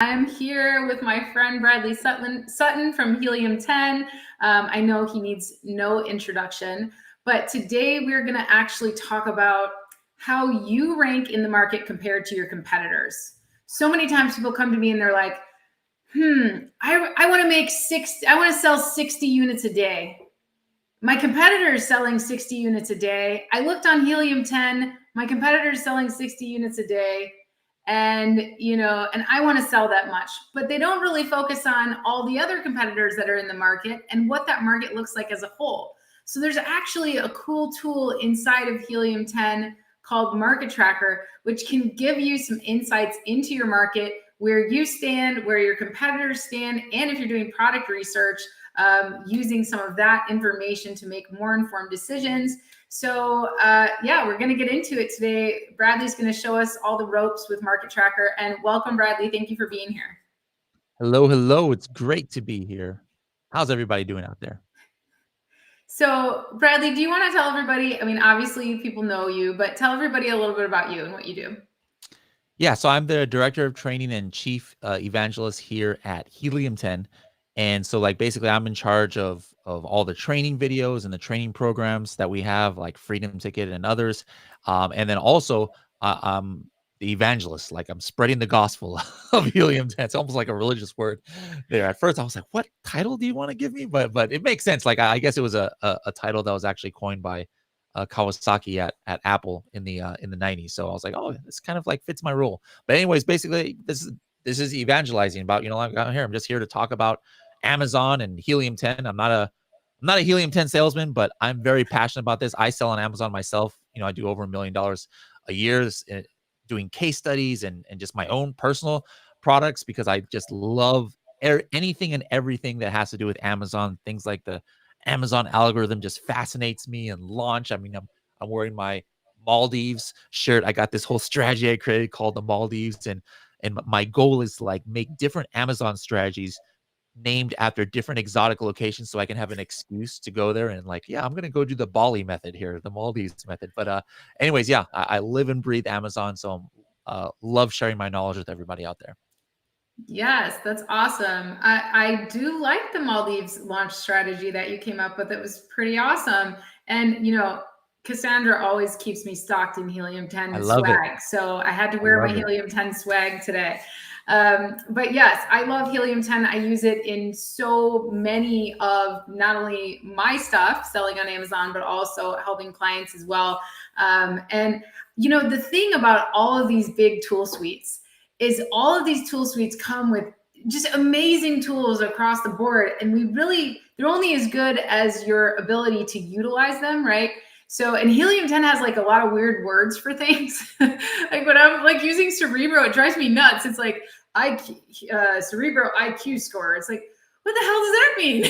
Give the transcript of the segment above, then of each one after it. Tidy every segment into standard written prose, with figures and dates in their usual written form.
I'm here with my friend Bradley Sutton from Helium 10. I know he needs no introduction, but today we're going to actually talk about how you rank in the market compared to your competitors. So many times people come to me and they're like, I want to sell 60 units a day. My competitor is selling 60 units a day. I looked on Helium 10, my competitor is selling 60 units a day, and I want to sell that much. But they don't really focus on all the other competitors that are in the market and what that market looks like as a whole. So there's actually a cool tool inside of Helium 10 called Market Tracker, which can give you some insights into your market, where you stand, where your competitors stand, and if you're doing product research, using some of that information to make more informed decisions. So yeah, we're going to get into it today. Bradley's going to show us all the ropes with Market Tracker. And welcome, Bradley. Thank you for being here. Hello. It's great to be here. How's everybody doing out there? So Bradley, do you want to tell everybody, I mean, obviously people know you, but tell everybody a little bit about you and what you do. Yeah, so I'm the director of training and chief evangelist here at Helium 10. And so basically I'm in charge of all the training videos and the training programs that we have, like Freedom Ticket and others. And then also I'm the evangelist, like I'm spreading the gospel of Helium 10. It's almost like a religious word there. At first I was like, what title do you want to give me? But it makes sense. Like I guess it was a title that was actually coined by Kawasaki at Apple in the 90s. So I was like, oh, this kind of like fits my role. But anyways, basically this is evangelizing about, like out here. I'm just here to talk about Amazon and Helium 10. I'm not a Helium 10 salesman, but I'm very passionate about this. I sell on Amazon myself. I do over $1 million a year doing case studies and just my own personal products, because I just love anything and everything that has to do with Amazon. Things like the Amazon algorithm just fascinates me, and launch. I mean, I'm wearing my Maldives shirt. I got this whole strategy I created called the Maldives, and my goal is to make different Amazon strategies named after different exotic locations, so I can have an excuse to go there and I'm gonna go do the Bali method here, the Maldives method. But anyways, yeah, I live and breathe Amazon, so love sharing my knowledge with everybody out there. Yes, that's awesome. I do like the Maldives launch strategy that you came up with. It was pretty awesome. And, Cassandra always keeps me stocked in Helium 10 I love swag. it. So I had to wear my Helium 10 swag today. But yes, I love Helium 10. I use it in so many of not only my stuff selling on Amazon, but also helping clients as well. And, the thing about all of these big tool suites is all of these tool suites come with just amazing tools across the board. And they're only as good as your ability to utilize them, right? So, and Helium 10 has a lot of weird words for things. Like when I'm using Cerebro, it drives me nuts. It's like Cerebro IQ score. It's like, what the hell does that mean?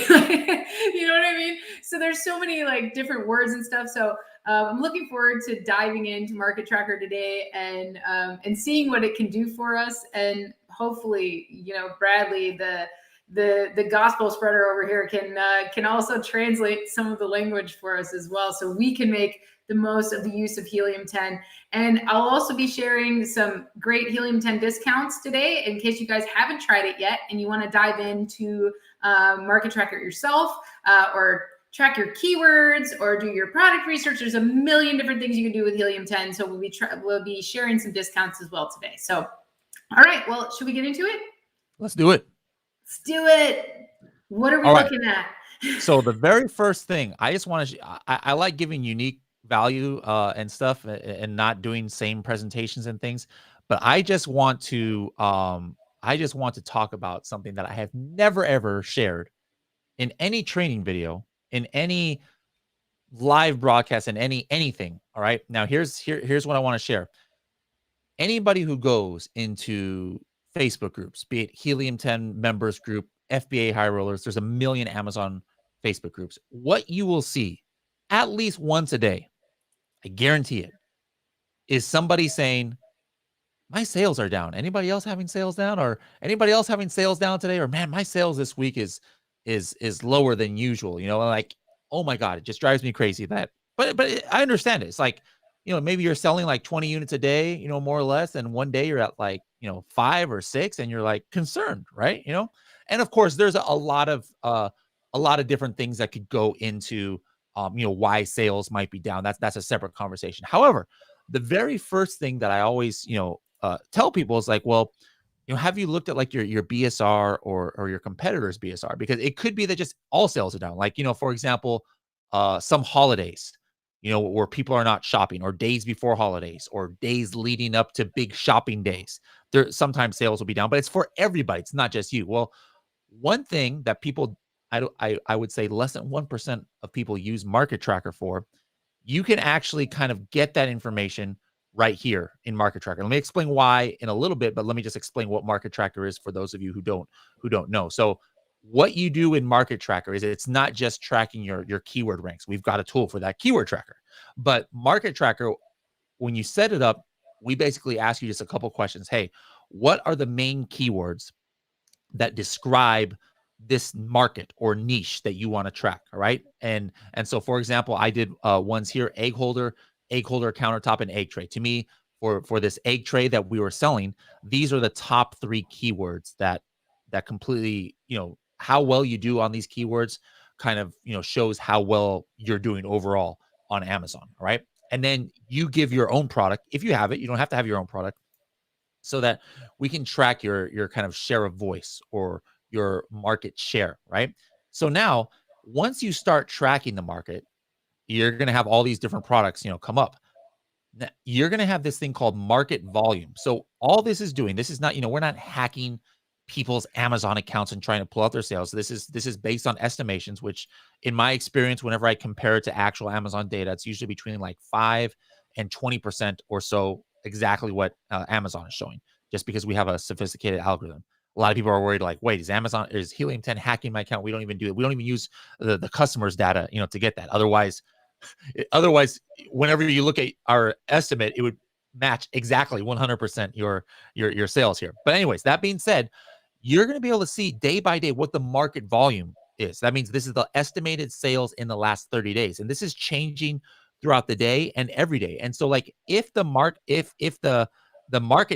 You know what I mean? So there's so many different words and stuff. So I'm looking forward to diving into Market Tracker today and seeing what it can do for us. And hopefully, Bradley, the gospel spreader over here, can also translate some of the language for us as well, so we can make the most of the use of Helium 10. And I'll also be sharing some great Helium 10 discounts today in case you guys haven't tried it yet and you want to dive into Market Tracker yourself, or track your keywords or do your product research. There's a million different things you can do with Helium 10. So we'll be sharing some discounts as well today. So, all right, well, should we get into it? Let's do it. Let's do it. What are we looking at? So the very first thing, I just want to, I like giving unique value and stuff, and not doing same presentations and things. But I just want to talk about something that I have never ever shared in any training video, in any live broadcast, in anything. All right. Now here's what I want to share. Anybody who goes into Facebook groups, be it Helium 10 members group, FBA high rollers, there's a million Amazon Facebook groups. What you will see at least once a day, I guarantee it, is somebody saying, my sales are down. Anybody else having sales down? Or anybody else having sales down today? Or man, my sales this week is lower than usual. Oh my God, it just drives me crazy that, but I understand it. It's like, maybe you're selling like 20 units a day, more or less, and one day you're at like, 5 or 6, and you're like concerned, right? And of course there's a lot of different things that could go into why sales might be down. That's a separate conversation. However, the very first thing that I always, tell people is like, well, have you looked at like your BSR or your competitor's BSR? Because it could be that just all sales are down. Like, for example, some holidays, where people are not shopping, or days before holidays, or days leading up to big shopping days. There sometimes sales will be down, but it's for everybody. It's not just you. Well, one thing that people, I would say less than 1% of people use Market Tracker for, you can actually kind of get that information right here in Market Tracker. Let me explain why in a little bit, but let me just explain what Market Tracker is for those of you who don't know. So what you do in Market Tracker is it's not just tracking your keyword ranks. We've got a tool for that, keyword tracker. But Market Tracker, when you set it up, we basically ask you just a couple questions. Hey, what are the main keywords that describe this market or niche that you want to track? All right. And so, for example, I did ones here: egg holder countertop, and egg tray. To me, for this egg tray that we were selling, these are the top 3 keywords that completely, how well you do on these keywords kind of, shows how well you're doing overall on Amazon. All right. And then you give your own product if you have it. You don't have to have your own product, so that we can track your kind of share of voice or your market share, right? So now, once you start tracking the market, you're going to have all these different products, come up. You're going to have this thing called market volume. So all this is doing, this is not, we're not hacking people's Amazon accounts and trying to pull out their sales. This is based on estimations, which in my experience, whenever I compare it to actual Amazon data, it's usually between like 5 and 20% or so, exactly what Amazon is showing, just because we have a sophisticated algorithm. A lot of people are worried, like, wait, is Helium 10 hacking my account? We don't even do it. We don't even use the customer's data, to get that. Otherwise, whenever you look at our estimate, it would match exactly 100% your sales here. But anyways, that being said, you're going to be able to see day by day what the market volume is. That means this is the estimated sales in the last 30 days, and this is changing throughout the day and every day. And so, like, if the market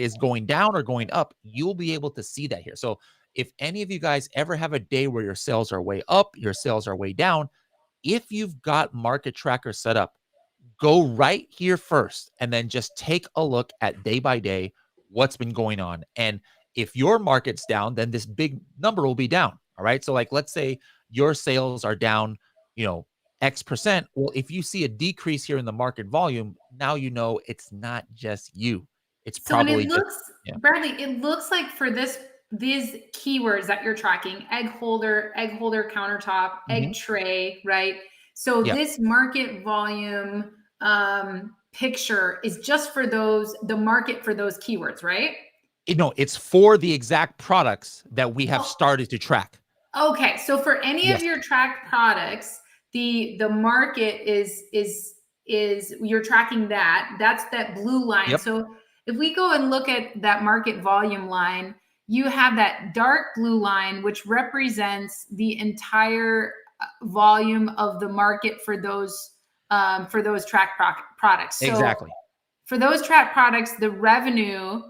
is going down or going up, you'll be able to see that here. So if any of you guys ever have a day where your sales are way up, your sales are way down, if you've got Market Tracker set up, go right here first and then just take a look at day by day what's been going on. And if your market's down, then this big number will be down. All right. So, like, let's say your sales are down, X percent. Well, if you see a decrease here in the market volume, now it's not just you. It's So when it probably just, looks, yeah. Bradley, it looks like for these keywords that you're tracking: egg holder countertop, egg Mhm. tray, right? So Yeah. this market volume picture is just for the market for those keywords, right? It's for the exact products that we have Oh, started to track. okay. So for any of Yes. your tracked products, the market is you're tracking that. That's that blue line. Yep. So if we go and look at that market volume line, you have that dark blue line, which represents the entire volume of the market for those products. So Exactly. for those track products, the revenue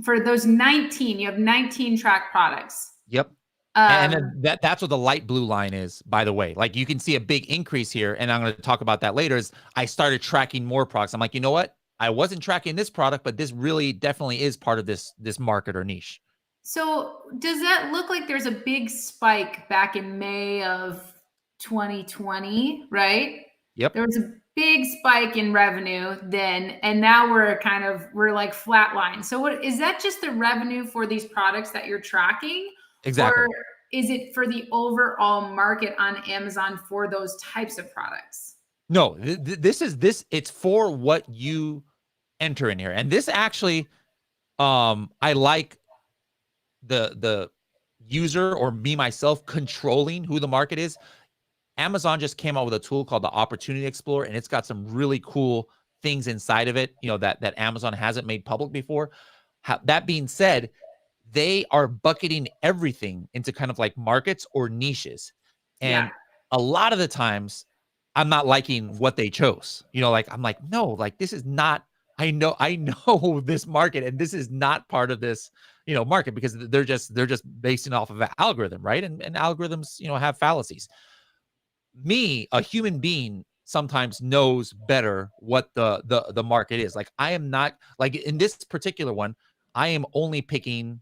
for those 19, you have 19 track products. Yep. And then Um, that's what the light blue line is, by the way. Like, you can see a big increase here, and I'm going to talk about that later. Is I started tracking more products. I'm like, you know what? I wasn't tracking this product, but this really definitely is part of this market or niche. so does that look like there's a big spike back in May of 2020, right? Yep. There was a big spike in revenue then, and now we're like flatline. So what is that, just the revenue for these products that you're tracking, or Exactly. is it for the overall market on Amazon for those types of products? No, this. It's for what you enter in here, and this actually, I like the user or me myself controlling who the market is. Amazon just came out with a tool called the Opportunity Explorer, and it's got some really cool things inside of it, that Amazon hasn't made public before. That being said, they are bucketing everything into kind of like markets or niches. Yeah. And a lot of the times, I'm not liking what they chose. Like I'm like, no, like this is not. I know this market, and this is not part of this, market, because they're just basing off of an algorithm, right? And algorithms, have fallacies. Me, a human being, sometimes knows better what the market is. Like I am not like in this particular one, I am only picking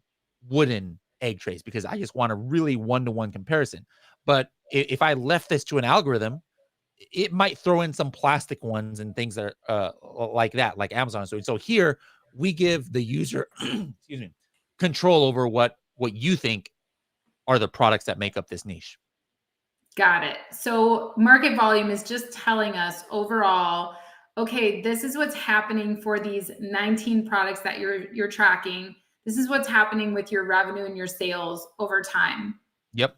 wooden egg trays because I just want a really one-to-one comparison. But if I left this to an algorithm, it might throw in some plastic ones and things that are like that, like Amazon is doing. So here we give the user, excuse me, control over what you think are the products that make up this niche. Got it. So market volume is just telling us overall, okay, this is what's happening for these 19 products that you're tracking. This is what's happening with your revenue and your sales over time. Yep.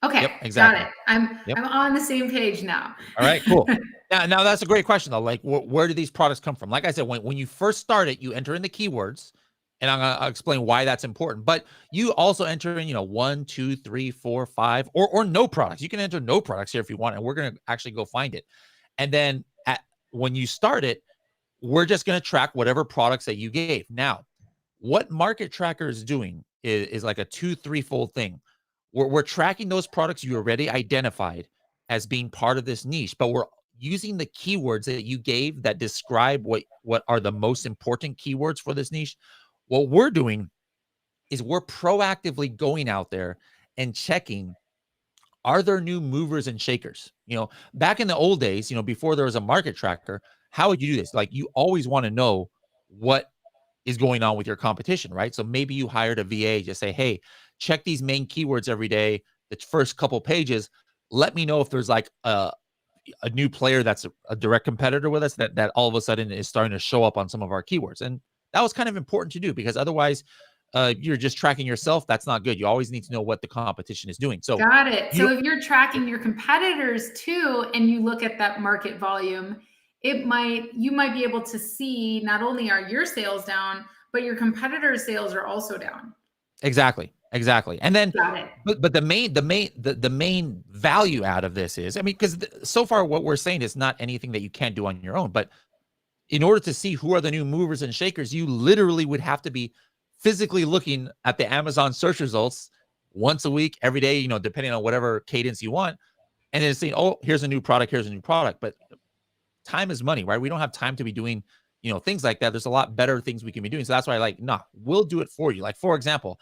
Okay, Yep. got Exactly. it. I'm Yep. I'm on the same page now. All right, cool. Now that's a great question though. Like, where do these products come from? Like I said, when you first start it, you enter in the keywords, and I'll explain why that's important. But you also enter in, 1, 2, 3, 4, 5, or no products. You can enter no products here if you want, and we're gonna actually go find it. And then when you start it, we're just gonna track whatever products that you gave. Now, what Market Tracker is doing is like a 2-3-fold thing. We're tracking those products you already identified as being part of this niche, but we're using the keywords that you gave that describe what are the most important keywords for this niche. What we're doing is we're proactively going out there and checking, are there new movers and shakers? Back in the old days, before there was a market tracker, how would you do this? Like you always want to know what is going on with your competition, right? So maybe you hired a VA, just say, hey, check these main keywords every day, the first couple pages. Let me know if there's like a new player that's a direct competitor with us that all of a sudden is starting to show up on some of our keywords. And that was kind of important to do because otherwise you're just tracking yourself. That's not good. You always need to know what the competition is doing. So Got it. you So if you're tracking your competitors too, and you look at that market volume, you might be able to see not only are your sales down, but your competitors' sales are also down. Exactly. And then, Got it. but the main value out of this is, I mean, because so far what we're saying is not anything that you can't do on your own, but in order to see who are the new movers and shakers, you literally would have to be physically looking at the Amazon search results once a week, every day, depending on whatever cadence you want, and then saying, oh, here's a new product, here's a new product. But time is money, right? We don't have time to be doing, things like that. There's a lot better things we can be doing. So that's why we'll do it for you. Like, for example,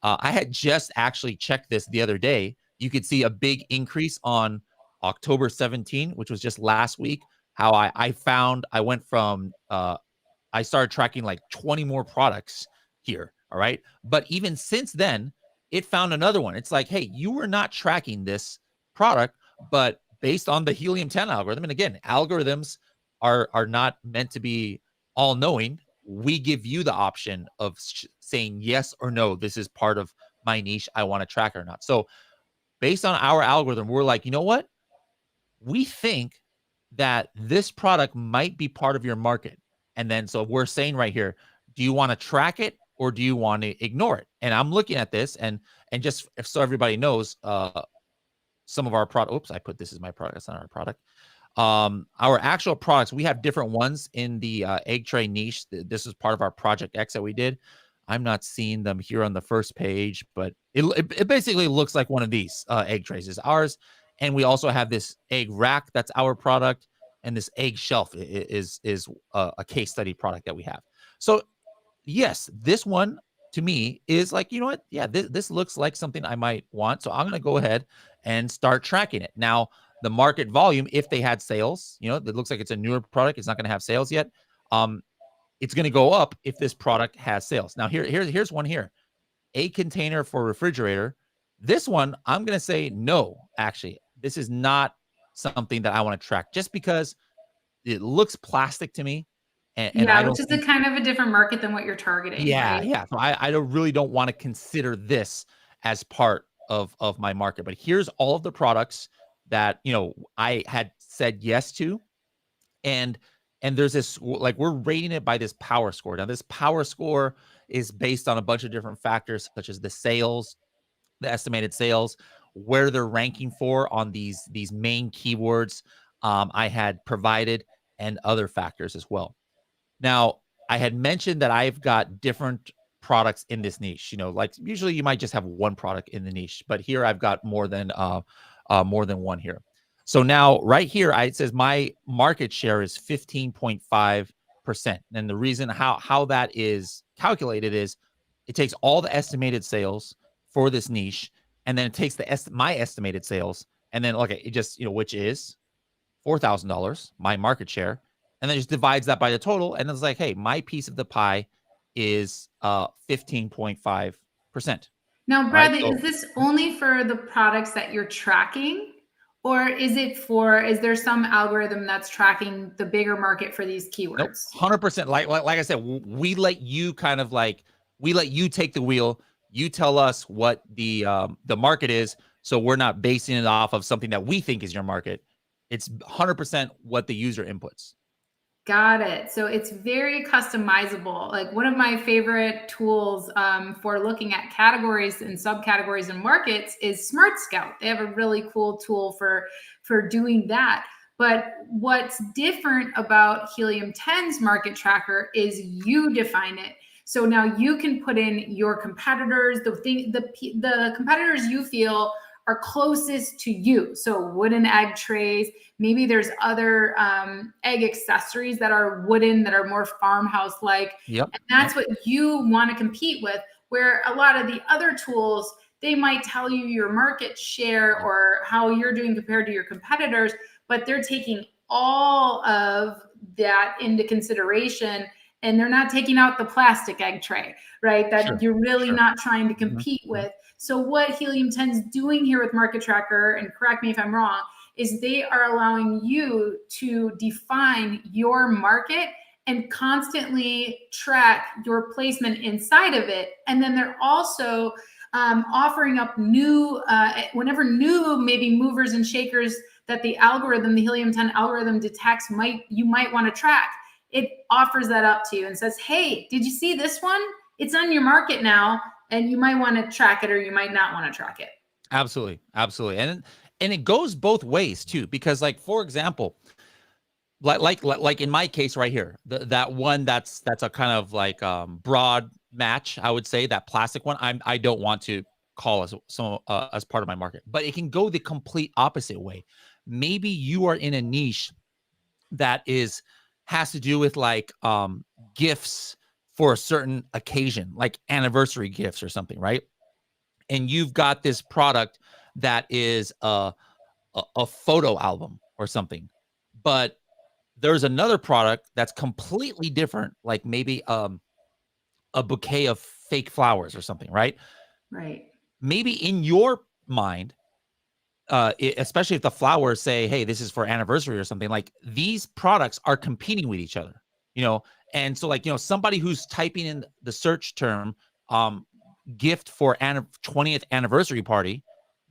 I had just actually checked this the other day. You could see a big increase on October 17, which was just last week. How I went from I started tracking like 20 more products here. All right. But even since then, it found another one. It's like, hey, you were not tracking this product, but based on the Helium 10 algorithm, and again, algorithms are not meant to be all knowing. We give you the option of saying yes or no. This is part of my niche. I want to track it or not. So based on our algorithm, we're like, you know what? We think that this product might be part of your market. And then so we're saying right here, do you want to track it or do you want to ignore it? And I'm looking at this and just so everybody knows, some of our product. Oops, I put this as my product. That's not our product. Our actual products, we have different ones in the egg tray niche. This is part of our Project X that we did. I'm not seeing them here on the first page, but it basically looks like one of these egg trays is ours. And we also have this egg rack that's our product, and this egg shelf is a case study product that we have. So yes, this one to me is like, you know what? Yeah, this looks like something I might want. So I'm going to go ahead and start tracking it. Now, the market volume, if they had sales, it looks like it's a newer product. It's not going to have sales yet. It's going to go up if this product has sales. Now, here's one here. A container for refrigerator. This one, I'm going to say no, actually. This is not something that I want to track just because it looks plastic to me. And I Yeah, don't which is a think. kind of a different market than what you're targeting, Yeah, right? yeah. So I really don't want to consider this as part of my market. But here's all of the products that I had said yes to, and there's this like we're rating it by this power score. Now this power score is based on a bunch of different factors such as the sales, the estimated sales, where they're ranking for on these main keywords. I had provided, and other factors as well. Now, I had mentioned that I've got different products in this niche. Like usually you might just have one product in the niche, but here I've got more than one here. So now right here, it says my market share is 15.5%. And the reason how that is calculated is it takes all the estimated sales for this niche, and then it takes my estimated sales, and then okay, it just which is $4,000, my market share, and then just divides that by the total, and it's like, hey, my piece of the pie is 15.5%. Now, Right. Bradley, So is this only for the products that you're tracking? Or is there some algorithm that's tracking the bigger market for these nope, keywords? 100%. Like I said, we let you we let you take the wheel. You tell us what the market is, so we're not basing it off of something that we think is your market. It's 100% what the user inputs. Got it. So it's very customizable. Like one of my favorite tools for looking at categories and subcategories and markets is Smart Scout. They have a really cool tool for doing that. But what's different about Helium 10's market tracker is you define it. So now you can put in your competitors, the competitors you feel are closest to you. So wooden egg trays. Maybe there's other egg accessories that are wooden, that are more farmhouse like. Yep. And that's what you want to compete with. Where a lot of the other tools, they might tell you your market share or how you're doing compared to your competitors, but they're taking all of that into consideration, and they're not taking out the plastic egg tray, right? That you're really not trying to compete with. So what Helium 10 is doing here with Market Tracker, and correct me if I'm wrong, is they are allowing you to define your market and constantly track your placement inside of it. And then they're also offering up new, whenever new maybe movers and shakers that the Helium 10 algorithm detects you might want to track. It offers that up to you and says, hey, did you see this one? It's on your market now, and you might want to track it or you might not want to track it. Absolutely. Absolutely. And it goes both ways too, because like, for example, like in my case right here, that one that's a kind of like broad match, I would say, that plastic one, I don't want to call as part of my market. But it can go the complete opposite way. Maybe you are in a niche that has to do with like gifts for a certain occasion, like anniversary gifts or something, right? And you've got this product that is a photo album or something, but there's another product that's completely different, like maybe a bouquet of fake flowers or something, right? Right. Maybe in your mind, especially if the flowers say, hey, this is for anniversary or something, like these products are competing with each other, and so like, somebody who's typing in the search term gift for 20th anniversary party,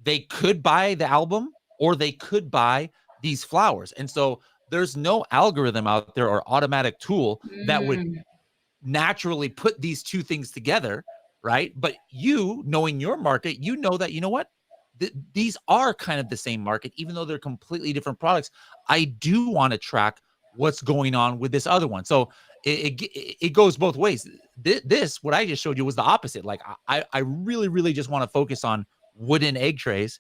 they could buy the album or they could buy these flowers. And so there's no algorithm out there or automatic tool that would naturally put these two things together, right? But you, knowing your market, you know that, what, these are kind of the same market, even though they're completely different products. I do want to track what's going on with this other one. So it goes both ways. This, what I just showed you, was the opposite. Like I really, really just want to focus on wooden egg trays,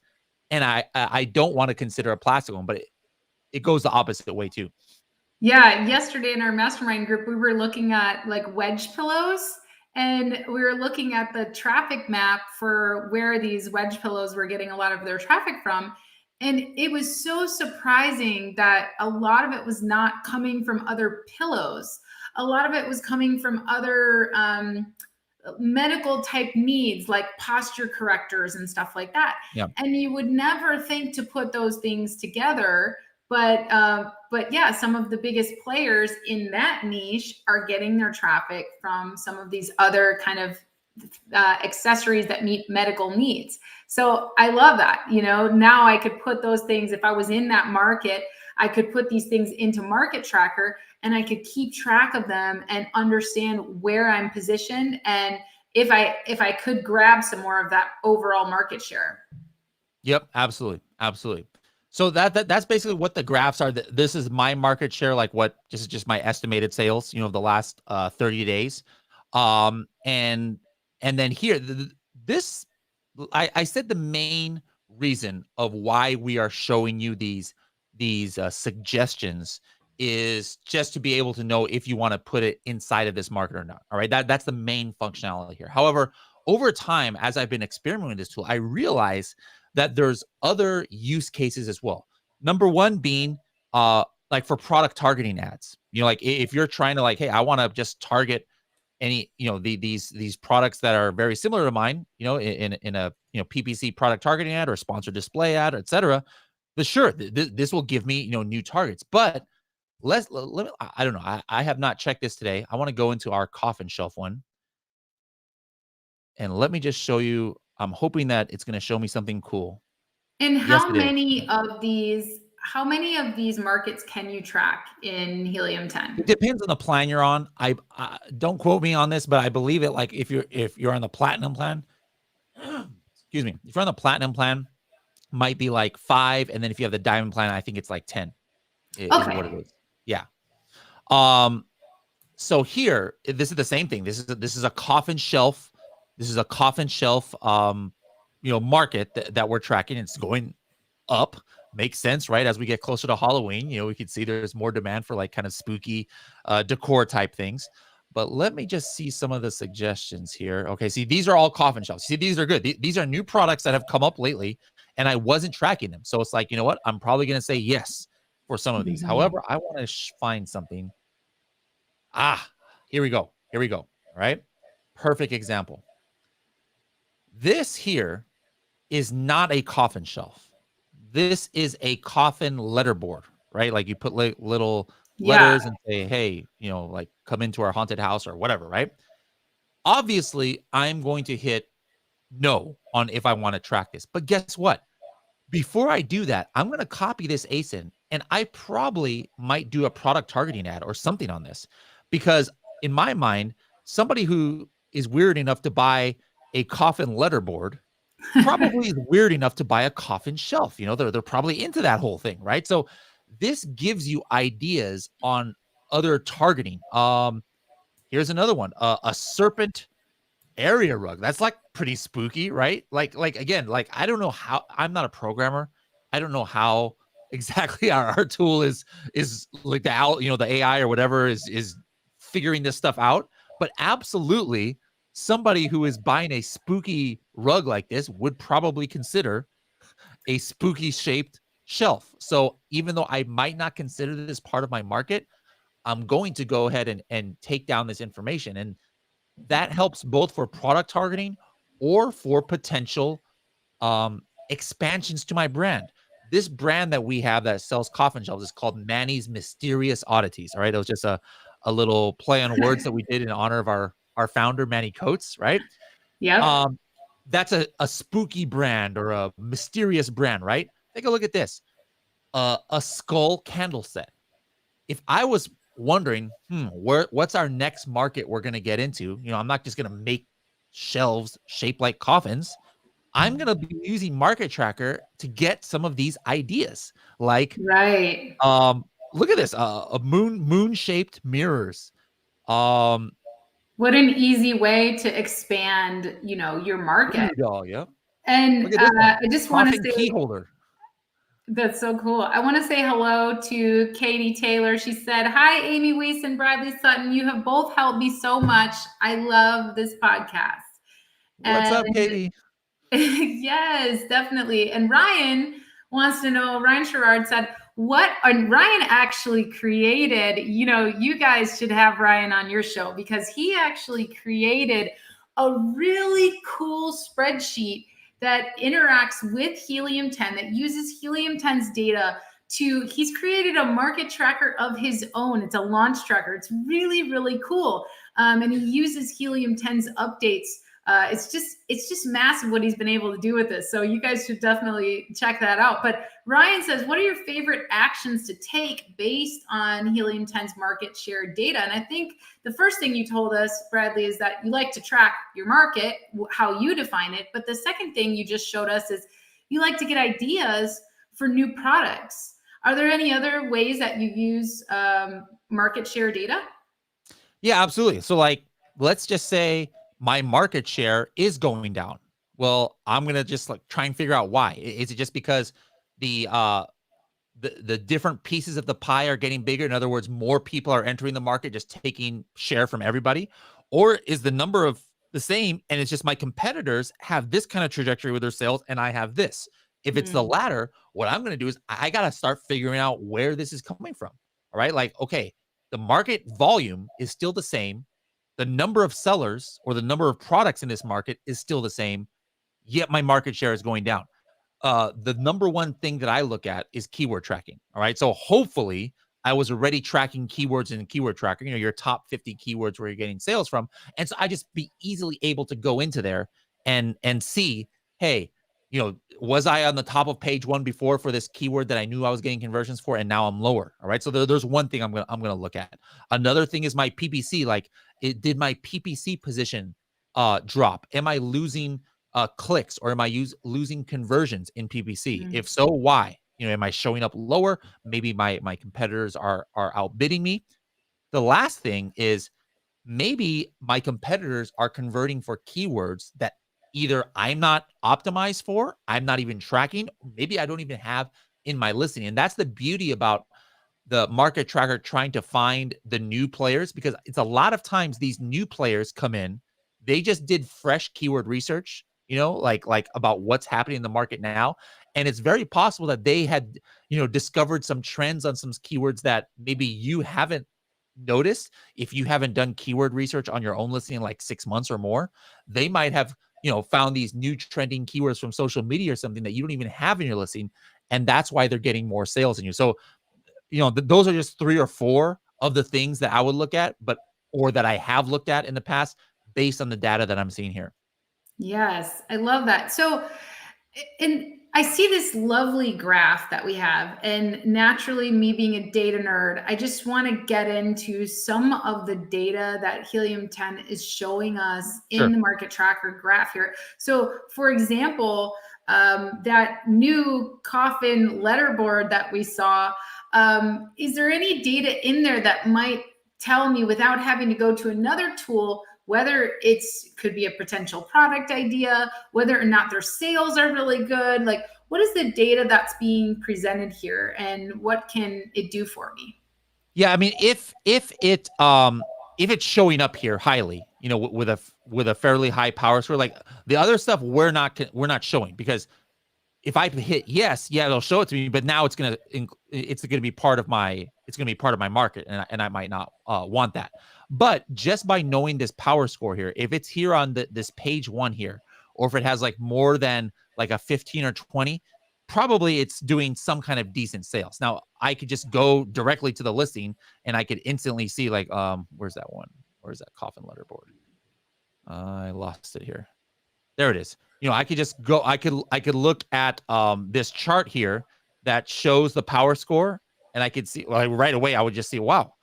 and I don't want to consider a plastic one, but it goes the opposite way too. Yeah, yesterday in our mastermind group, we were looking at like wedge pillows, and we were looking at the traffic map for where these wedge pillows were getting a lot of their traffic from. And it was so surprising that a lot of it was not coming from other pillows. A lot of it was coming from other medical type needs like posture correctors and stuff like that. Yeah. And you would never think to put those things together. But yeah, some of the biggest players in that niche are getting their traffic from some of these other kind of accessories that meet medical needs. So I love that. Now I could put those things, if I was in that market, I could put these things into Market Tracker, and I could keep track of them and understand where I'm positioned, and if I could grab some more of that overall market share. Yep, absolutely, absolutely. So that's basically what the graphs are. This is my market share, like what this is just my estimated sales, of the last 30 days. And then here, this I said the main reason of why we are showing you these suggestions is just to be able to know if you want to put it inside of this market or not. All right, that's the main functionality here. However, over time, as I've been experimenting with this tool, I realize that there's other use cases as well. Number one being like for product targeting ads. Like if you're trying to like, hey, I want to just target any, these products that are very similar to mine, in a PPC product targeting ad or sponsored display ad, etc. Sure, this will give me new targets. But let me, I don't know. I have not checked this today. I want to go into our coffin shelf one. And let me just show you. I'm hoping that it's going to show me something cool. And Yes, it is. how many of these markets can you track in Helium 10? It depends on the plan you're on. I don't quote me on this, but I believe it. Like if you're on the platinum plan, excuse me, if you're on the platinum plan, might be like 5, and then if you have the diamond plan, I think it's like 10. Is what it Okay. is. Yeah. So here, this is the same thing. This is a coffin shelf. This is a coffin shelf market that we're tracking. It's going up. Makes sense, right? As we get closer to Halloween, we can see there's more demand for like kind of spooky decor type things. But let me just see some of the suggestions here. Okay, see, these are all coffin shelves. See, these are good. These are new products that have come up lately, and I wasn't tracking them. So it's like, you know what? I'm probably going to say yes for some of these. However, I want to find something. Here we go. Here we go. All right. Perfect example. This here is not a coffin shelf. This is a coffin letterboard, right? Like you put little Yeah. letters and say, hey, like come into our haunted house or whatever, right? Obviously, I'm going to hit no on if I want to track this. But guess what? Before I do that, I'm going to copy this ASIN and I probably might do a product targeting ad or something on this because in my mind, somebody who is weird enough to buy a coffin letterboard probably is weird enough to buy a coffin shelf. They're probably into that whole thing, right? So this gives you ideas on other targeting. Here's another one, a serpent area rug. That's like pretty spooky, right? Like again, like I don't know how. I'm not a programmer. I don't know how exactly our tool is like the AI or whatever is figuring this stuff out. But absolutely, somebody who is buying a spooky rug like this would probably consider a spooky shaped shelf. So even though I might not consider this part of my market, I'm going to go ahead and take down this information. And that helps both for product targeting or for potential expansions to my brand. This brand that we have that sells coffin shelves is called Manny's Mysterious Oddities. All right. It was just a little play on words that we did in honor of our founder, Manny Coates, right? Yep. That's a spooky brand or a mysterious brand, right? Take a look at this. A skull candle set. If I was wondering, what's our next market we're going to get into? I'm not just going to make shelves shaped like coffins. I'm going to be using Market Tracker to get some of these ideas. Like, Right. Look at this, a moon shaped mirrors. What an easy way to expand, your market. Yeah. And Look at this one, I just want to coffin key say holder. that's so cool. I want to say hello to Katie Taylor. She said, "Hi, Amy Weiss and Bradley Sutton. You have both helped me so much. I love this podcast." What's And up, Katie? yes, definitely. And Ryan wants to know, Ryan Sherrard said, and Ryan actually created, you guys should have Ryan on your show because he actually created a really cool spreadsheet that interacts with Helium 10, that uses Helium 10's data he's created a market tracker of his own. It's a launch tracker. It's really, really cool. And he uses Helium 10's updates. It's just massive what he's been able to do with this. So you guys should definitely check that out. But Ryan says, what are your favorite actions to take based on Helium 10's market share data? And I think the first thing you told us, Bradley, is that you like to track your market, how you define it. But the second thing you just showed us is you like to get ideas for new products. Are there any other ways that you use market share data? Yeah, absolutely. So like, let's just say my market share is going down. Well, I'm going to just like try and figure out why. Is it just because the the different pieces of the pie are getting bigger? In other words, more people are entering the market, just taking share from everybody? Or is the number of the same and it's just my competitors have this kind of trajectory with their sales and I have this? If it's the Mm, latter, what I'm going to do is I got to start figuring out where this is coming from. All right. Like, okay, the market volume is still the same. The number of sellers or the number of products in this market is still the same, yet my market share is going down. The number one thing that I look at is keyword tracking. All right. So hopefully I was already tracking keywords in keyword tracker, your top 50 keywords where you're getting sales from. And so I just be easily able to go into there and see, hey, was I on the top of page one before for this keyword that I knew I was getting conversions for, and now I'm lower. All right. So there's one thing I'm gonna look at. Another thing is my PPC. Like, did my PPC position drop? Am I losing clicks, or am I losing conversions in PPC? mm. If so, why? Am I showing up lower? Maybe my competitors are outbidding me. The last thing is maybe my competitors are converting for keywords that either I'm not optimized for, I'm not even tracking, maybe I don't even have in my listing. And that's the beauty about the market tracker trying to find the new players, because it's a lot of times these new players come in, they just did fresh keyword research, like about what's happening in the market now. And it's very possible that they had, discovered some trends on some keywords that maybe you haven't noticed. If you haven't done keyword research on your own listing in like 6 months or more, they might have, found these new trending keywords from social media or something that you don't even have in your listing. And that's why they're getting more sales than you. So those are just 3 or 4 of the things that I would look at, or that I have looked at in the past based on the data that I'm seeing here. Yes, I love that. So, and I see this lovely graph that we have, and naturally, me being a data nerd, I just want to get into some of the data that Helium 10 is showing us in Sure. the market tracker graph here. So, for example, that new coffin letterboard that we saw, is there any data in there that might tell me, without having to go to another tool, whether it's could be a potential product idea, whether or not their sales are really good? Like, what is the data that's being presented here, and what can it do for me? Yeah, I mean, if it's showing up here highly, with a fairly high power score, like the other stuff we're not showing, because if I hit yes, yeah, it'll show it to me. But now it's gonna be part of my market, and I might not want that. But just by knowing this power score here, if it's here on this page one here, or if it has like more than like a 15 or 20, probably it's doing some kind of decent sales. Now I could just go directly to the listing and I could instantly see, like, where's that one? Where's that coffin letterboard? I lost it here. There it is. I could just go, I could look at this chart here that shows the power score, and I could see, well, right away I would just see, wow,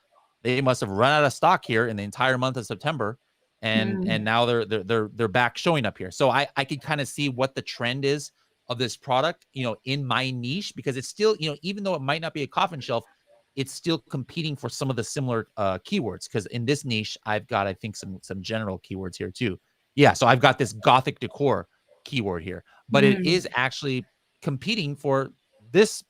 they must have run out of stock here in the entire month of September, and Mm. now they're back showing up here. So I could kind of see what the trend is of this product, in my niche, because it's still, even though it might not be a coffin shelf, it's still competing for some of the similar keywords, because in this niche I've got, I think, some general keywords here too. Yeah, so I've got this gothic decor keyword here, but it Mm. is actually competing for this,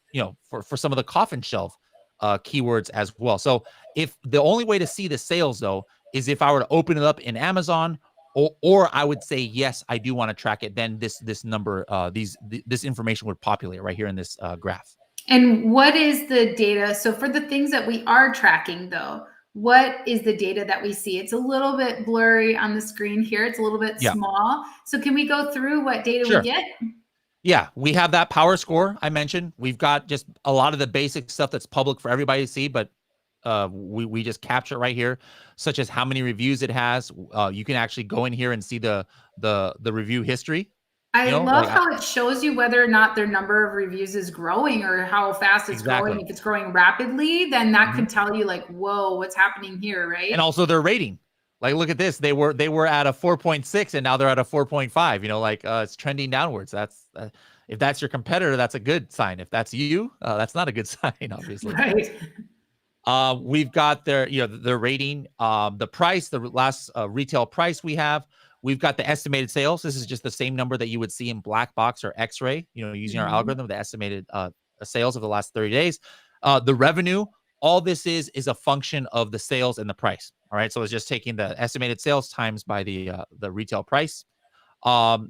for some of the coffin shelf keywords as well. So if the only way to see the sales though is if I were to open it up in Amazon, or I would say yes, I do want to track it, then this number, this information would populate right here in this graph. And what is the data? So for the things that we are tracking, though, what is the data that we see? It's a little bit blurry on the screen here. It's a little bit Yeah, small. So can we go through what data we sure. get? Yeah, we have that power score I mentioned. We've got just a lot of the basic stuff that's public for everybody to see, but we just capture it right here, such as how many reviews it has. You can actually go in here and see the review history. I love Like, how it shows you whether or not their number of reviews is growing, or how fast it's growing. exactly. If it's growing rapidly, then that Mhm. could tell you, like, whoa, what's happening here, And right? also their rating. Like, look at this. They were at a 4.6 and now they're at a 4.5. Like, it's trending downwards. If that's your competitor, that's a good sign. If that's you, that's not a good sign, obviously. Right. We've got their, their rating, the price, the last retail price we have. We've got the estimated sales. This is just the same number that you would see in black box or X-ray, using our Mhm. algorithm, the estimated sales of the last 30 days. The revenue, all this is a function of the sales and the price. All right. So it's just taking the estimated sales times by the retail price.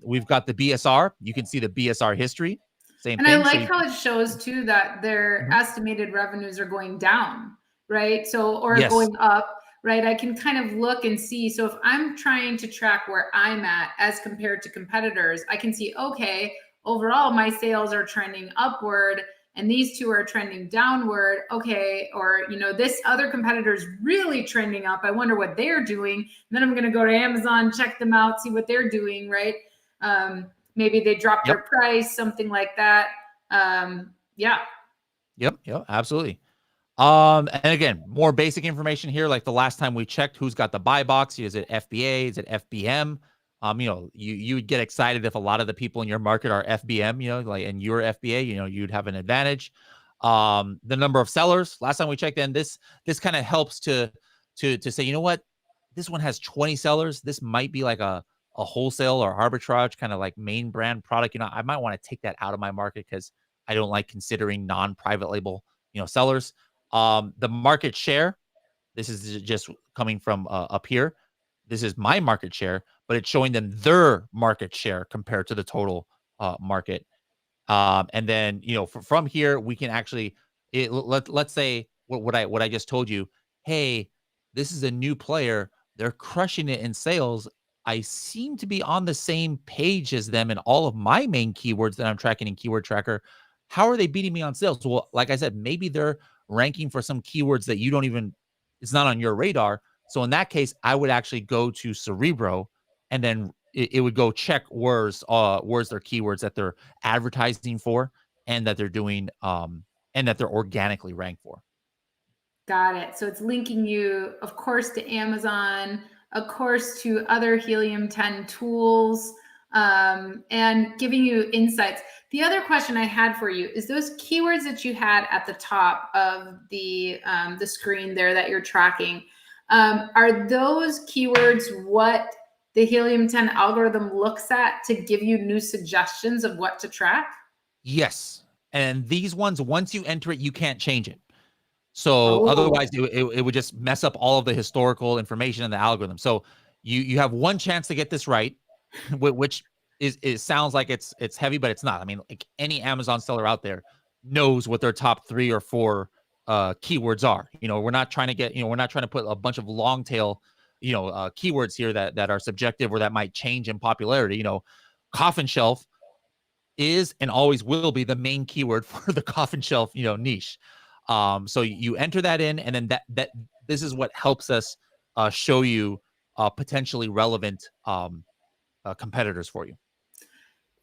We've got the BSR. You can see the BSR history. Same And I thing. So like you how can, it shows too that their Mhm. estimated revenues are going down, right? So, or Yes. going up, right? I can kind of look and see. So, if I'm trying to track where I'm at as compared to competitors, I can see, okay, overall, my sales are trending upward and these two are trending downward. Okay. Or, this other competitor is really trending up. I wonder what they're doing. And then I'm going to go to Amazon, check them out, see what they're doing, right? Maybe they dropped their Yep. price, something like that. Yeah. Yep. Absolutely. And again, more basic information here. Like the last time we checked, who's got the buy box? Is it FBA? Is it FBM? You would get excited if a lot of the people in your market are FBM, like, and you're FBA, you'd have an advantage. The number of sellers. Last time we checked, in this kind of helps to say, you know what, this one has 20 sellers. This might be like a wholesale or arbitrage kind of like main brand product. I might want to take that out of my market because I don't like considering non-private label, sellers. The market share, this is just coming from up here. This is my market share, but it's showing them their market share compared to the total market. And then, from here, we can actually, let's say what I just told you. Hey, this is a new player. They're crushing it in sales. I seem to be on the same page as them in all of my main keywords that I'm tracking in Keyword Tracker. How are they beating me on sales? Well, like I said, maybe they're ranking for some keywords that you don't even, it's not on your radar. So in that case, I would actually go to Cerebro, and then it would go check where's their keywords that they're advertising for, and that they're doing and that they're organically ranked for. Got it. So it's linking you, of course, to Amazon, of course, to other Helium 10 tools, and giving you insights. The other question I had for you is those keywords that you had at the top of the screen there that you're tracking. Are those keywords what the Helium 10 algorithm looks at to give you new suggestions of what to track? Yes. And these ones, once you enter it, you can't change it. So Oh, otherwise, it would just mess up all of the historical information in the algorithm. So you have one chance to get this right, which sounds like it's heavy, but it's not. I mean, like any Amazon seller out there knows what their top 3 or 4 keywords are. We're not trying to we're not trying to put a bunch of long tail, keywords here that are subjective or that might change in popularity. Coffin shelf is and always will be the main keyword for the coffin shelf, niche. So you enter that in, and then that this is what helps us show you potentially relevant competitors for you.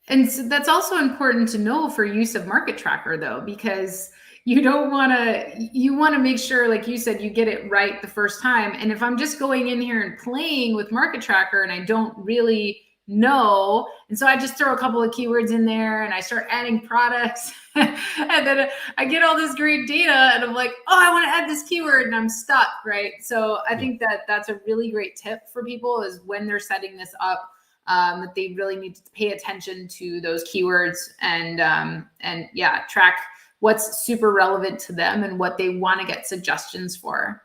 and so that's also important to know for use of Market Tracker, though, because you want to make sure, like you said, you get it right the first time. And if I'm just going in here and playing with Market Tracker and I don't really know, and so I just throw a couple of keywords in there and I start adding products, and then I get all this great data, and I'm like, oh, I want to add this keyword, and I'm stuck, right? So I Yeah, think that that's a really great tip for people is when they're setting this up, that they really need to pay attention to those keywords and yeah, track what's super relevant to them and what they want to get suggestions for.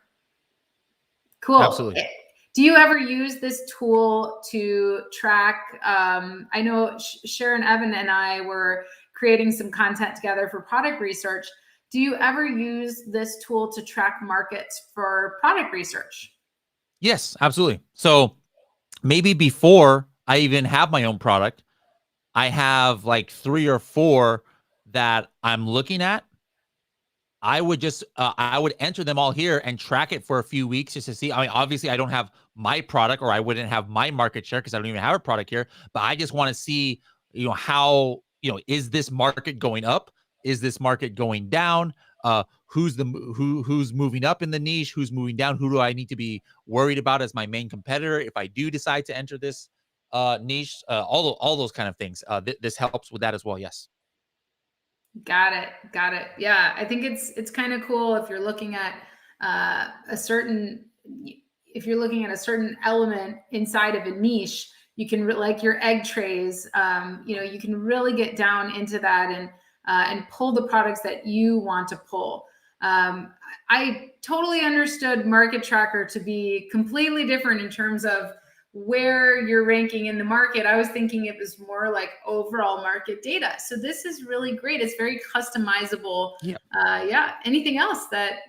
Cool. absolutely. Do you ever use this tool to track? I know Sharon, Evan, and I were creating some content together for product research. Do you ever use this tool to track markets for product research? Yes, absolutely. So maybe before I even have my own product, I have like 3 or 4 that I'm looking at. I would enter them all here and track it for a few weeks just to see. I mean, obviously, I don't have my product, or I wouldn't have my market share because I don't even have a product here. But I just want to see, how, is this market going up? Is this market going down? Who's moving up in the niche? Who's moving down? Who do I need to be worried about as my main competitor if I do decide to enter this niche? All those kind of things. This helps with that as well. Yes. Got it. Got it. Yeah, I think it's kind of cool if you're looking at a certain if you're looking at a certain element inside of a niche, you can like your egg trays. You can really get down into that and pull the products that you want to pull. I totally understood Market Tracker to be completely different in terms of where you're ranking in the market. I was thinking it was more like overall market data. So this is really great. It's very customizable. Yeah. Yeah. Anything else that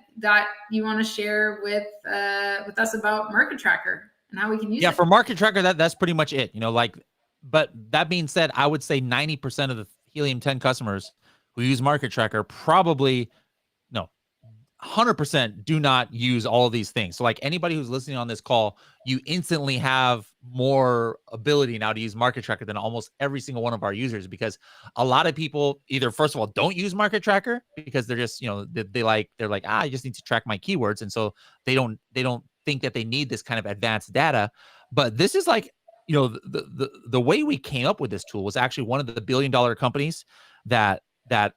you want to share with us about Market Tracker and how we can use Yeah, it? for Market Tracker, that's pretty much it. Like, but that being said, I would say 90% of the Helium 10 customers who use Market Tracker probably no 100% do not use all of these things. So like anybody who's listening on this call, you instantly have more ability now to use Market Tracker than almost every single one of our users, because a lot of people either first of all don't use Market Tracker because they're just, they're like, I just need to track my keywords. And so they don't think that they need this kind of advanced data. But this is like, the way we came up with this tool was actually one of the billion-dollar companies that that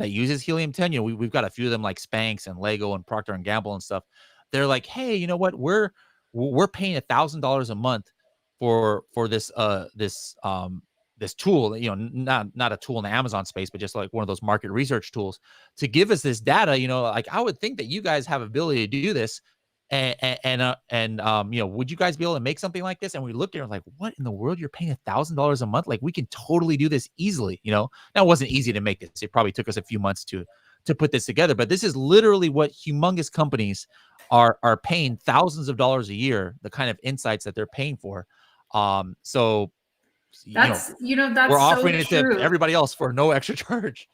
uses Helium 10. We've got a few of them like Spanx and Lego and Procter and Gamble and stuff. They're like, hey, you know what? We're paying $1,000 a month for this tool. Not a tool in the Amazon space, but just like one of those market research tools to give us this data. Like I would think that you guys have ability to do this. Would you guys be able to make something like this? And we looked at it like, what in the world? You're paying $1,000 a month? Like we can totally do this easily. Now it wasn't easy to make this. It probably took us a few months to put this together, but this is literally what humongous companies are paying thousands of dollars a year, the kind of insights that they're paying for. So That's we're that's so offering it to true. everybody else for no extra charge.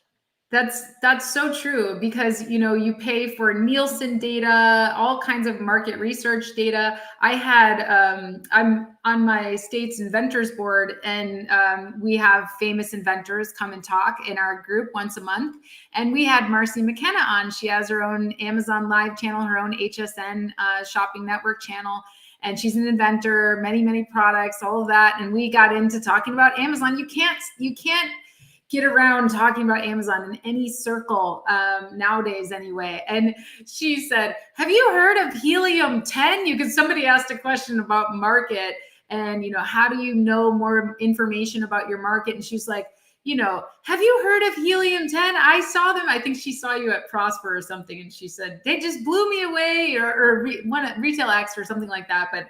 That's so true because you pay for Nielsen data, all kinds of market research data. I'm on my state's inventors board, and we have famous inventors come and talk in our group once a month. And we had Marcy McKenna on. She has her own Amazon Live channel, her own HSN shopping network channel, and she's an inventor, many products, all of that. And we got into talking about Amazon. You can't get around talking about Amazon in any circle nowadays anyway. And she said, have you heard of Helium 10? Because somebody asked a question about market and, how do you know more information about your market? And she's like, have you heard of Helium 10? I saw them. I think she saw you at Prosper or something. And she said, they just blew me away or one at Retail X or something like that. But,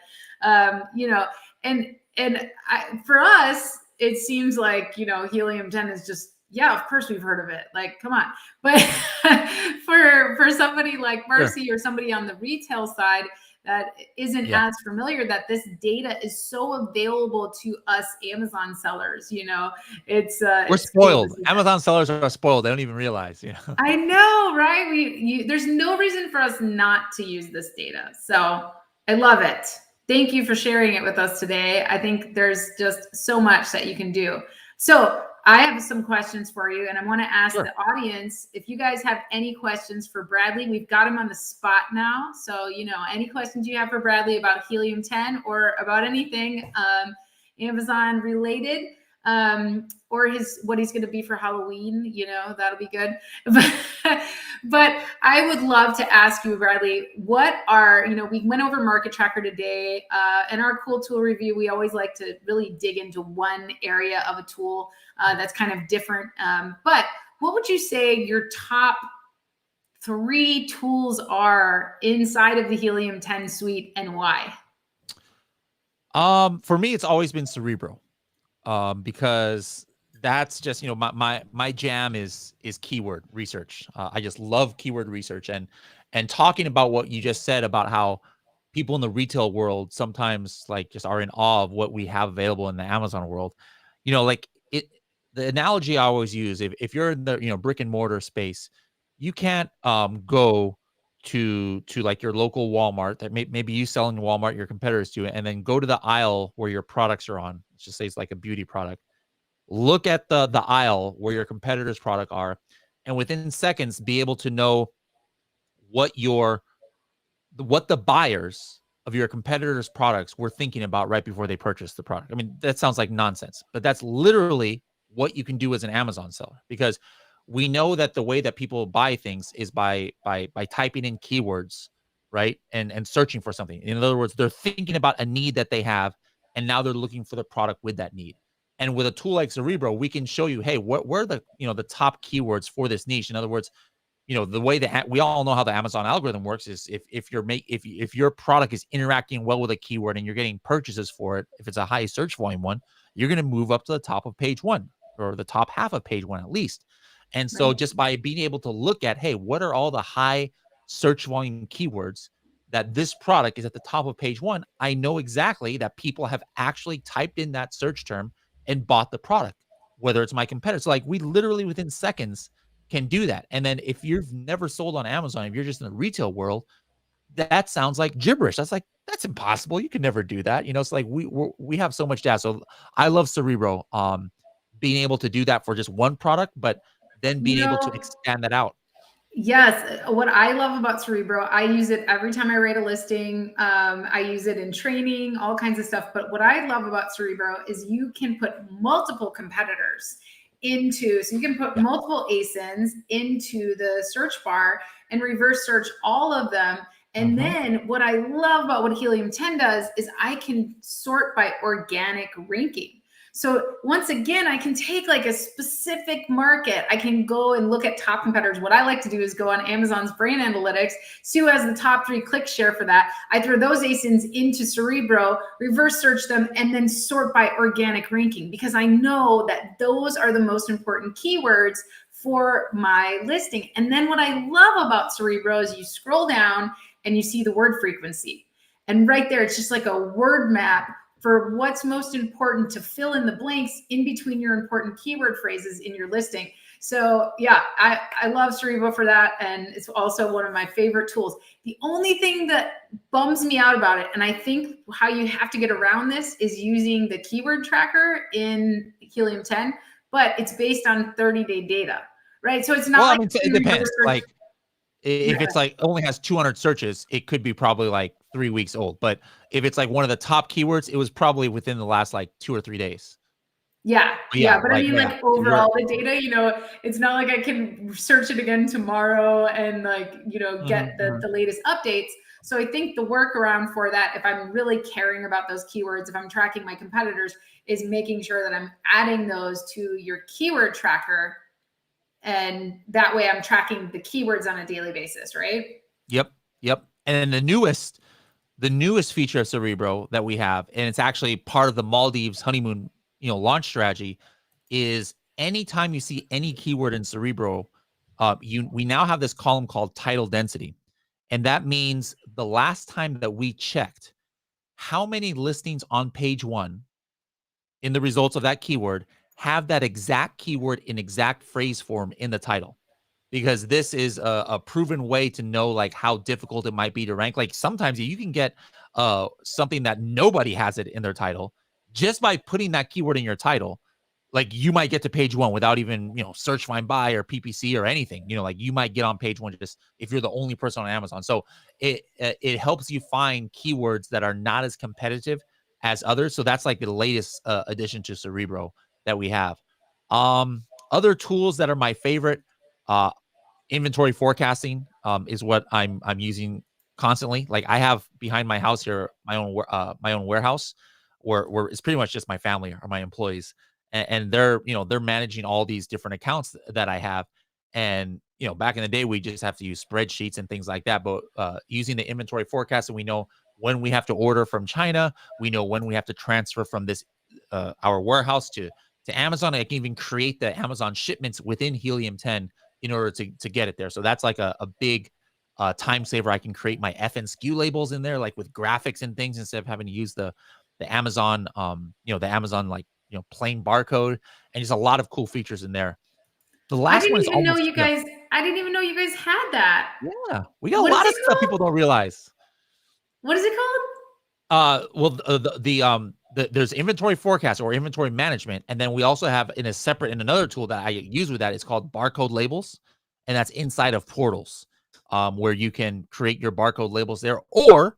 for us, it seems like Helium 10 is just, yeah, of course we've heard of it, like come on. But for somebody like Marcy, Sure. or somebody on the retail side that isn't Yeah. as familiar, that this data is so available to us Amazon sellers, it's We're it's cool to spoiled. see that. Amazon sellers are spoiled. They don't even realize. I know, right? There's no reason for us not to use this data. So I love it. Thank you for sharing it with us today. I think there's just so much that you can do. So I have some questions for you, and I want to ask Sure. the audience if you guys have any questions for Bradley. We've got him on the spot now. So, any questions you have for Bradley about Helium 10 or about anything Amazon related, or what he's going to be for Halloween, that'll be good. But I would love to ask you, Bradley, we went over Market Tracker today. In our cool tool review, we always like to really dig into one area of a tool that's kind of different. But what would you say your top 3 tools are inside of the Helium 10 suite and why? For me, it's always been Cerebro. Because that's just my jam is keyword research. I just love keyword research and talking about what you just said about how people in the retail world sometimes like just are in awe of what we have available in the Amazon world. Like the analogy I always use, if you're in the brick and mortar space, you can't go to like your local Walmart that maybe you sell in Walmart, your competitors do it, and then go to the aisle where your products are on. Let's just say it's like a beauty product. Look at the aisle where your competitors' product are, and within seconds be able to know what what the buyers of your competitors' products were thinking about right before they purchased the product. I mean, that sounds like nonsense, but that's literally what you can do as an Amazon seller, because we know that the way that people buy things is by typing in keywords, right? And searching for something. In other words, they're thinking about a need that they have, and now they're looking for the product with that need. And with a tool like Cerebro, we can show you, hey, what were the, the top keywords for this niche. In other words, the way that we all know how the Amazon algorithm works is if your product is interacting well with a keyword and you're getting purchases for it, if it's a high search volume one, you're going to move up to the top of page one, or the top half of page one at least. And so Right. just by being able to look at, hey, what are all the high search volume keywords that this product is at the top of page one, I know exactly that people have actually typed in that search term and bought the product, whether it's my competitor. So like we literally within seconds can do that. And then if you've never sold on Amazon, if you're just in the retail world, that sounds like gibberish. That's impossible. You can never do that. It's like we have so much data. So I love Cerebro, being able to do that for just one product, but then You being able to know, expand that out. yes. What I love about Cerebro, I use it every time I write a listing. I use it in training, all kinds of stuff. But what I love about Cerebro is you can put multiple competitors so you can put Yeah. multiple ASINs into the search bar and reverse search all of them. And Mhm. then what I love about what Helium 10 does is I can sort by organic ranking. So once again, I can take like a specific market. I can go and look at top competitors. What I like to do is go on Amazon's brand analytics, see who has the top 3 click share for that. I throw those ASINs into Cerebro, reverse search them, and then sort by organic ranking, because I know that those are the most important keywords for my listing. And then what I love about Cerebro is you scroll down and you see the word frequency. And right there, it's just like a word map for what's most important to fill in the blanks in between your important keyword phrases in your listing. So yeah, I love Cerebro for that. And it's also one of my favorite tools. The only thing that bums me out about it, and I think how you have to get around this, is using the keyword tracker in Helium 10, but it's based on 30-day data, right? So it's not Well, I like mean, you it can reverse depends. search. Like if it's like only has 200 searches, it could be probably like 3 weeks old. But if it's like one of the top keywords, it was probably within the last like 2 or 3 days. Yeah, But yeah, yeah, but I like mean, yeah, like you're overall, the data, it's not like I can search it again tomorrow and like, get mhm, the mhm. the latest updates. So I think the workaround for that, if I'm really caring about those keywords, if I'm tracking my competitors, is making sure that I'm adding those to your keyword tracker, and that way I'm tracking the keywords on a daily basis, right? Yep, yep. And then the newest feature of Cerebro that we have, and it's actually part of the Maldives honeymoon, launch strategy, is anytime you see any keyword in Cerebro, we now have this column called title density. And that means the last time that we checked how many listings on page one in the results of that keyword have that exact keyword in exact phrase form in the title, because this is a proven way to know like how difficult it might be to rank. Like sometimes you can get something that nobody has it in their title just by putting that keyword in your title. Like you might get to page one without even search find by or PPC or anything. Like you might get on page one just if you're the only person on Amazon. So it helps you find keywords that are not as competitive as others. So that's like the latest addition to Cerebro that we have. Other tools that are my favorite, uh, inventory forecasting, is what I'm using constantly. Like I have behind my house here my own warehouse where it's pretty much just my family or my employees, and they're managing all these different accounts that I have. And back in the day we just have to use spreadsheets and things like that, but using the inventory forecasting, we know when we have to order from China, we know when we have to transfer from this our warehouse to Amazon. I can even create the Amazon shipments within Helium 10 in order to get it there. So that's like a big time saver. I can create my FNSKU labels in there, like with graphics and things, instead of having to use the Amazon, the Amazon like plain barcode, and just a lot of cool features in there. The I last one didn't is even know almost you guys. I didn't even know you guys had that. yeah. We got a What is lot it of stuff called? people don't realize. What is it called? Well, there's inventory forecast or inventory management, and then we also have in another tool that I use with that. It's called barcode labels, and that's inside of portals, where you can create your barcode labels there, or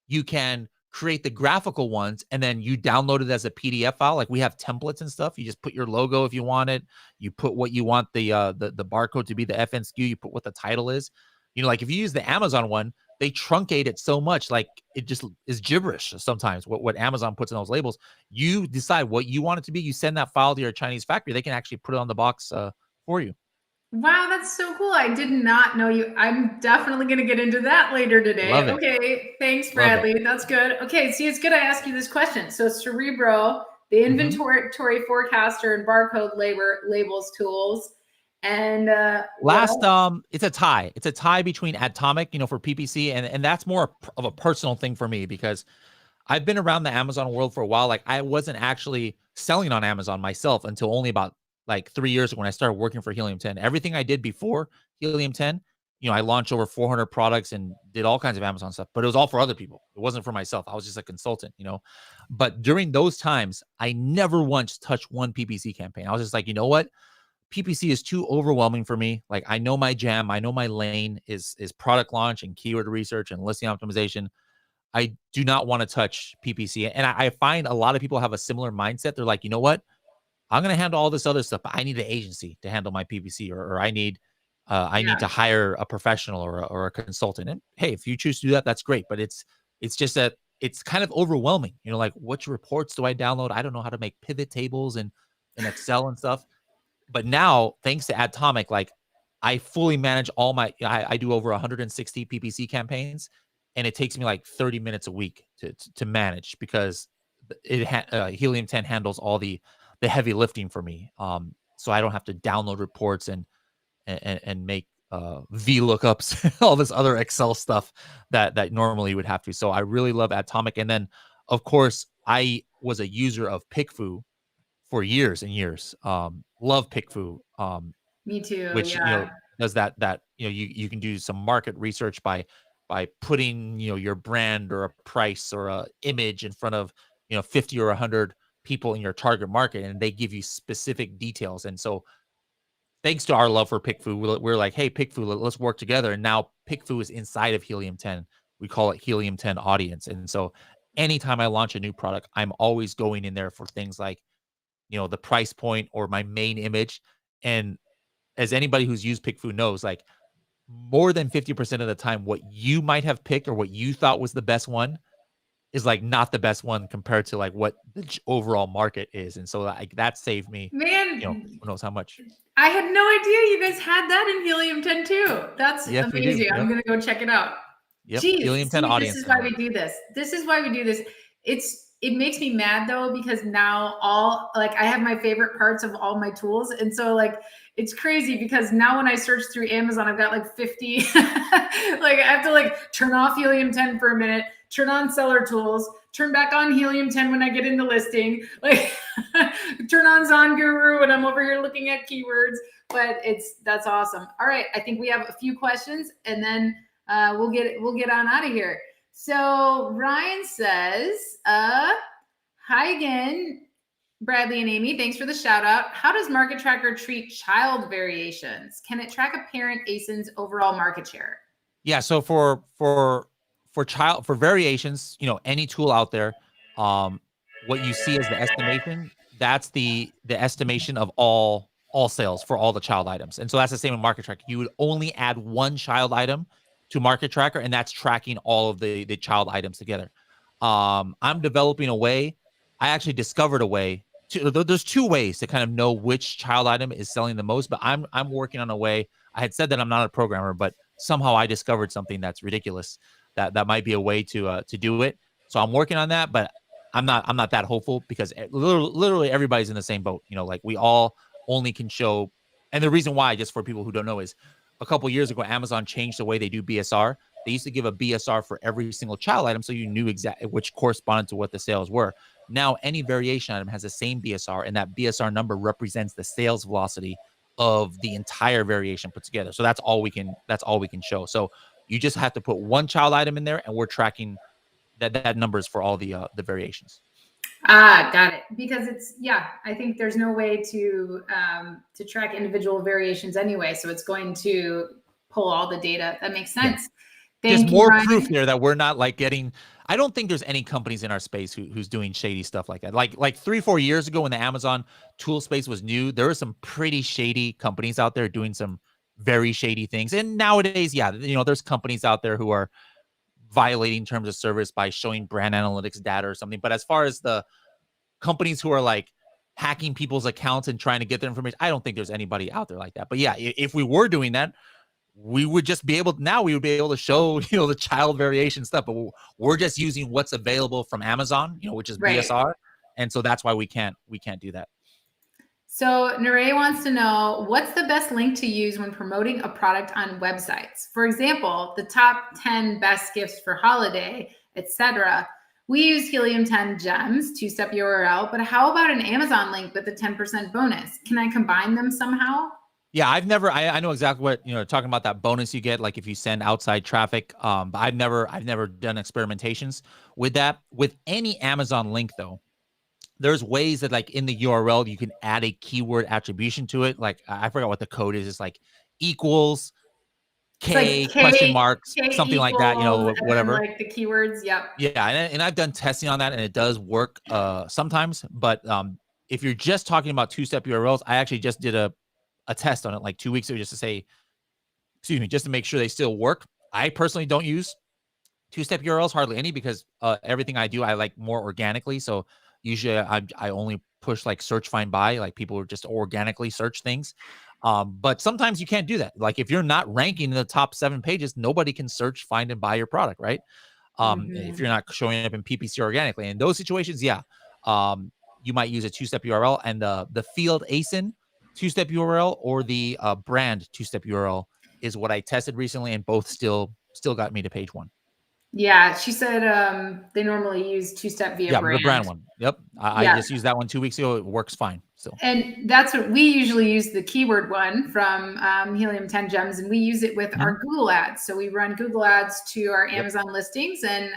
you can create the graphical ones, and then you download it as a PDF file. Like we have templates and stuff. You just put your logo if you want it. You put what you want the barcode to be, the FNSKU. You put what the title is. Like if you use the Amazon one, they truncate it so much, like it just is gibberish sometimes. What Amazon puts in those labels, you decide what you want it to be. You send that file to your Chinese factory. They can actually put it on the box for you. Wow, that's so cool. I did not know you. I'm definitely going to get into that later today. Love it. Okay, thanks, Love it. Bradley. That's good. Okay, see, it's good I ask you this question. So Cerebro, the inventory forecaster and barcode labels tools, and last it's a tie. It's a tie between Atomic, for PPC, and that's more of a personal thing for me because I've been around the Amazon world for a while. Like I wasn't actually selling on Amazon myself until only about like 3 years ago when I started working for Helium 10. Everything I did before Helium 10, I launched over 400 products and did all kinds of Amazon stuff, but it was all for other people. It wasn't for myself. I was just a consultant, But during those times, I never once touched one PPC campaign. I was just like, you know what? PPC is too overwhelming for me. Like I know my jam, I know my lane is product launch and keyword research and listing optimization. I do not want to touch PPC. And I find a lot of people have a similar mindset. They're like, you know what? I'm going to handle all this other stuff, but I need an agency to handle my PPC, or I need to hire a professional or a consultant. And hey, if you choose to do that, that's great. But it's just that it's kind of overwhelming. Like which reports do I download? I don't know how to make pivot tables and Excel and stuff. But now, thanks to Atomic, like I fully manage all my, I do over 160 PPC campaigns, and it takes me like 30 minutes a week to manage because Helium 10 handles all the heavy lifting for me. So I don't have to download reports and make VLOOKUPs, all this other Excel stuff that normally you would have to. So I really love Atomic. And then, of course, I was a user of PickFu for years and years. Love PickFu. Me too. Which does that you can do some market research by putting your brand or a price or a image in front of 50 or 100 people in your target market, and they give you specific details. And so thanks to our love for PickFu, we're like, hey, PickFu, let's work together. And now PickFu is inside of Helium 10. We call it Helium 10 Audience. And so anytime I launch a new product, I'm always going in there for things like the price point or my main image. And as anybody who's used PickFu knows, like more than 50% of the time, what you might have picked or what you thought was the best one is like not the best one compared to like what the overall market is. And so like that saved me, man, who knows how much. I had no idea you guys had that in Helium 10 too. That's amazing. Yep. I'm going to go check it out. Yep. Jeez, Helium 10 Audience. This is why we do this. This is why we do this. It makes me mad though, because now I have my favorite parts of all my tools. And so like, it's crazy because now when I search through Amazon, I've got like 50, like I have to like turn off Helium 10 for a minute, turn on seller tools, turn back on Helium 10 when I get into listing, like turn on Zon Guru when I'm over here looking at keywords, but that's awesome. All right. I think we have a few questions and then we'll get on out of here. So Ryan says, hi again, Bradley and Amy. Thanks for the shout out. How does Market Tracker treat child variations? Can it track a parent ASIN's overall market share? Yeah. So for variations, any tool out there, what you see as the estimation, that's the estimation of all sales for all the child items. And so that's the same in Market Tracker. You would only add one child item to Market Tracker, and that's tracking all of the child items together. I'm developing a way. I actually discovered a way. There's two ways to kind of know which child item is selling the most, but I'm working on a way. I had said that I'm not a programmer, but somehow I discovered something that's ridiculous. That might be a way to do it. So I'm working on that, but I'm not that hopeful because literally everybody's in the same boat. Like we all only can show. And the reason why, just for people who don't know, is a couple years ago, Amazon changed the way they do BSR. They used to give a BSR for every single child item, so you knew exactly which corresponded to what the sales were. Now, any variation item has the same BSR, and that BSR number represents the sales velocity of the entire variation put together. So that's all we can show. So you just have to put one child item in there, and we're tracking that numbers for all the variations. Got it. Because I think there's no way to track individual variations anyway. So it's going to pull all the data. That makes sense. Yeah. There's more proof there that we're not like getting. I don't think there's any companies in our space who's doing shady stuff like that. Like 3-4 years ago when the Amazon tool space was new, there were some pretty shady companies out there doing some very shady things. And nowadays, yeah, there's companies out there who are violating terms of service by showing brand analytics data or something. But as far as the companies who are like hacking people's accounts and trying to get their information, I don't think there's anybody out there like that. But yeah, if we were doing that, we would just be able we would be able to show the child variation stuff, but we're just using what's available from Amazon, which is Right. BSR, and so that's why we can't do that. So Neray wants to know, what's the best link to use when promoting a product on websites? For example, the top 10 best gifts for holiday, etc. We use Helium 10 gems, 2-step URL, but how about an Amazon link with a 10% bonus? Can I combine them somehow? Yeah, I know exactly what, talking about that bonus you get, like if you send outside traffic. But I've never done experimentations with that. With any Amazon link though, there's ways that like in the URL, you can add a keyword attribution to it. Like I forgot what the code is. It's like equals K, It's like question marks, K something like that, equals, and then whatever. like the keywords. Yep. Yeah. And I've done testing on that and it does work sometimes. But if you're just talking about 2-step URLs, I actually just did a test on it like 2 weeks ago just to say, just to make sure they still work. I personally don't use 2-step URLs hardly any because everything I do, I like more organically. So usually I only push like search, find, buy, like people would just organically search things. But sometimes you can't do that. Like if you're not ranking in the top 7 pages, nobody can search, find, and buy your product, right? If you're not showing up in PPC organically. In those situations, yeah, you might use a 2-step URL, and the field ASIN 2-step URL or the brand 2-step URL is what I tested recently, and both still got me to page 1. Yeah, she said they normally use 2-step via brand. The brand one. Yep. I just used that one 2 weeks ago. It works fine. So, and that's what we usually use, the keyword one from Helium 10 Gems, and we use it with our Google ads. So we run Google ads to our Amazon listings, and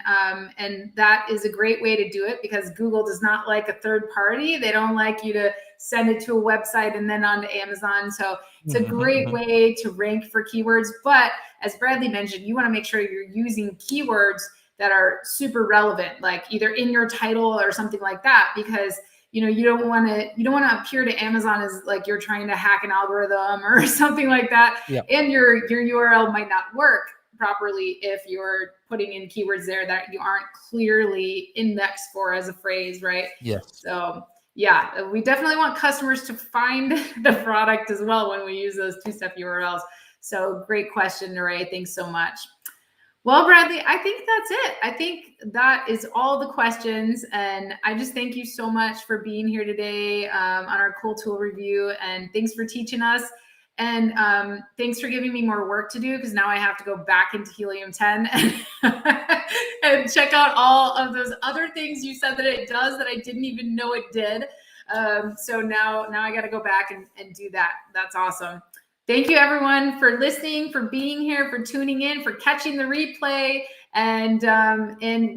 that is a great way to do it because Google does not like a third party. They don't like you to send it to a website and then onto Amazon. So it's a great way to rank for keywords. But as Bradley mentioned, you want to make sure you're using keywords that are super relevant, like either in your title or something like that, because you don't want to appear to Amazon as like you're trying to hack an algorithm or something like that. Yep. And your URL might not work properly if you're putting in keywords there that you aren't clearly indexed for as a phrase, right? Yes. So yeah, we definitely want customers to find the product as well when we use those 2-step URLs. So great question, Neray. Thanks so much. Well, Bradley, I think that's it. I think that is all the questions. And I just thank you so much for being here today on our cool tool review. And thanks for teaching us. And thanks for giving me more work to do because now I have to go back into Helium 10 and check out all of those other things you said that it does that I didn't even know it did. So now I got to go back and do that. That's awesome. Thank you, everyone, for listening, for being here, for tuning in, for catching the replay. And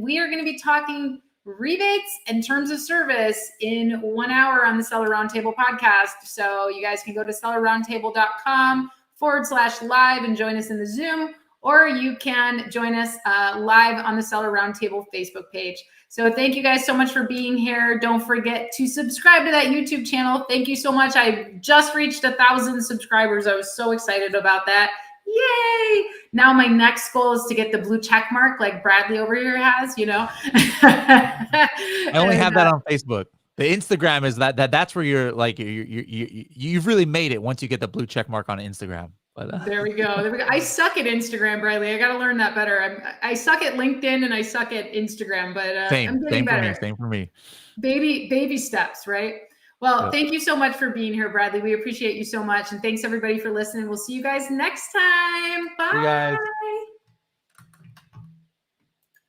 we are going to be talking rebates and terms of service in 1 hour on the Seller Roundtable podcast. So you guys can go to sellerroundtable.com/live and join us in the Zoom, or you can join us live on the Seller Roundtable Facebook page. So thank you guys so much for being here. Don't forget to subscribe to that YouTube channel. Thank you so much. I just reached 1,000 subscribers. I was so excited about that. Yay! Now my next goal is to get the blue check mark like Bradley over here has, I only have that on Facebook. The Instagram is that's where you're like you've really made it once you get the blue check mark on Instagram. But there we go. I suck at Instagram, Bradley. I got to learn that better. I suck at LinkedIn and I suck at Instagram, but I'm getting better. Same for me. Baby steps, right? Well, Thank you so much for being here, Bradley. We appreciate you so much. And thanks everybody for listening. We'll see you guys next time. Bye. See you guys.